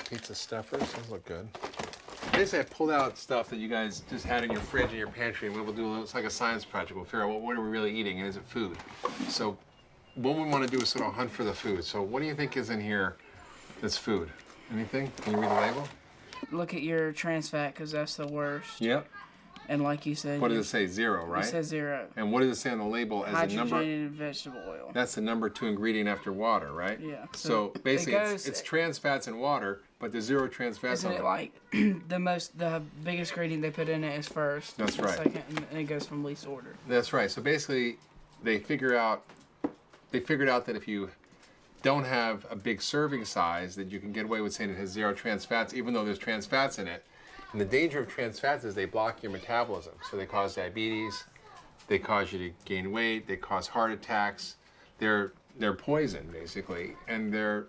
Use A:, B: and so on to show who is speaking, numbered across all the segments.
A: pizza stuffers. Those look good. Basically, I pulled out stuff that you guys just had in your fridge and your pantry, and we'll do it's like a science project. We'll figure out what are we really eating, and is it food? So what we want to do is sort of hunt for the food. So what do you think is in here that's food? Anything? Can you read the label?
B: Look at your trans fat, because that's the worst.
A: Yep.
B: And like you said,
A: What does it say? 0, right?
B: It says 0.
A: And what does it say on the label as a number?
B: Hydrogenated vegetable oil.
A: That's the number 2 ingredient after water, right?
B: Yeah.
A: So basically, it's trans fats in water, but there's 0 trans fats
B: Isn't
A: on
B: it
A: it.
B: like the biggest ingredient they put in it is first?
A: That's right.
B: Second, and it goes from least order.
A: That's right. So basically, they figured out that if you don't have a big serving size, that you can get away with saying it has 0 trans fats, even though there's trans fats in it. And the danger of trans fats is they block your metabolism. So they cause diabetes, they cause you to gain weight, they cause heart attacks. They're poison, basically, and they're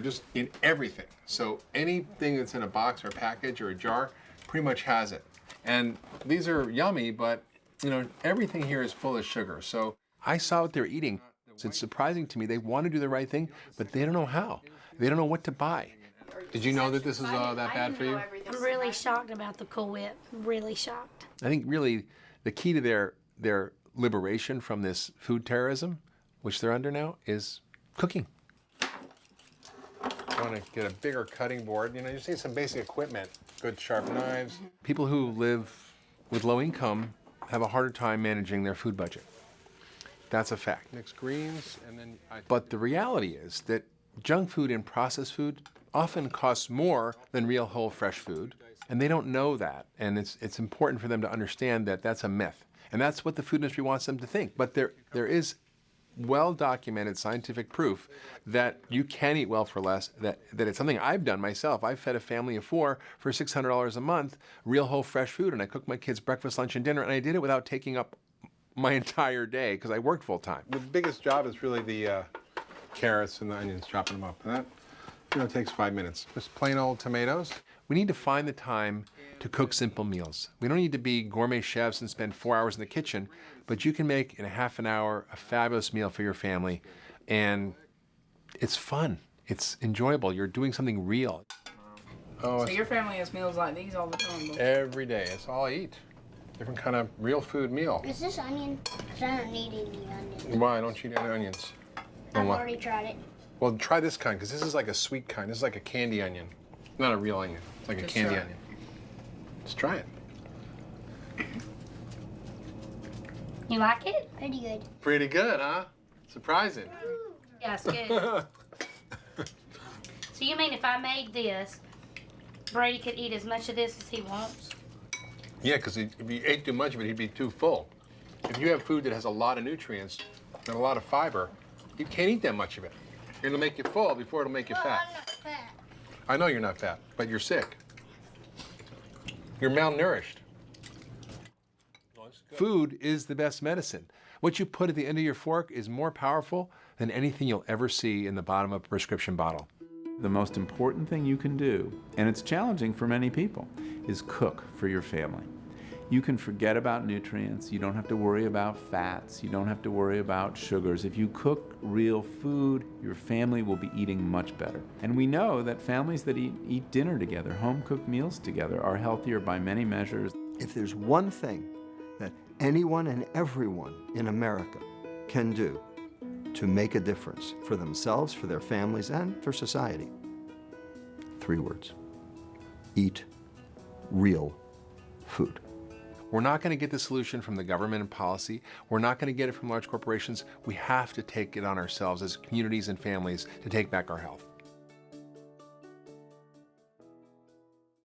A: just in everything. So anything that's in a box or a package or a jar pretty much has it. And these are yummy, but everything here is full of sugar. So I saw what they're eating. It's surprising to me. They want to do the right thing, but they don't know how. They don't know what to buy. Did you know that this is that bad for you?
C: I'm really shocked about the Cool Whip. Really shocked.
A: I think really the key to their liberation from this food terrorism, which they're under now, is cooking. You want to get a bigger cutting board. You just need some basic equipment, good sharp knives. People who live with low income have a harder time managing their food budget. That's a fact. Mix greens, and then. But the reality is that junk food and processed food often costs more than real whole fresh food, and they don't know that. And it's important for them to understand that that's a myth, and that's what the food industry wants them to think. But there is well-documented scientific proof that you can eat well for less. That it's something I've done myself. I've fed a family of 4 for $600 a month, real whole fresh food, and I cooked my kids breakfast, lunch, and dinner, and I did it without taking up my entire day because I worked full time. The biggest job is really the carrots and the onions, chopping them up. And that takes 5 minutes. Just plain old tomatoes. We need to find the time to cook simple meals. We don't need to be gourmet chefs and spend 4 hours in the kitchen, but you can make in a half an hour a fabulous meal for your family, and it's fun. It's enjoyable. You're doing something real.
B: So your family has meals like these all the time?
A: Every day. It's all I eat. Different kind of real food meal.
C: Is this onion? Because I don't need any onions.
A: Why don't you eat any onions?
C: I've already tried it.
A: Well, try this kind, because this is like a sweet kind. This is like a candy onion. Not a real onion. It's like a candy onion. Just try it.
C: You like it? Pretty good.
A: Pretty good, huh? Surprising.
C: Yeah, it's good. So you mean if I made this, Brady could eat as much of this as he wants?
A: Yeah, because if you ate too much of it, he'd be too full. If you have food that has a lot of nutrients and a lot of fiber, you can't eat that much of it. It'll make you full before it'll make you fat.
C: I'm not fat.
A: I know you're not fat, but you're sick. You're malnourished. Food is the best medicine. What you put at the end of your fork is more powerful than anything you'll ever see in the bottom of a prescription bottle.
D: The most important thing you can do, and it's challenging for many people, is cook for your family. You can forget about nutrients. You don't have to worry about fats. You don't have to worry about sugars. If you cook real food, your family will be eating much better. And we know that families that eat dinner together, home-cooked meals together, are healthier by many measures.
E: If there's one thing that anyone and everyone in America can do to make a difference for themselves, for their families, and for society, 3 words: eat real food.
A: We're not going to get the solution from the government and policy. We're not going to get it from large corporations. We have to take it on ourselves as communities and families to take back our health.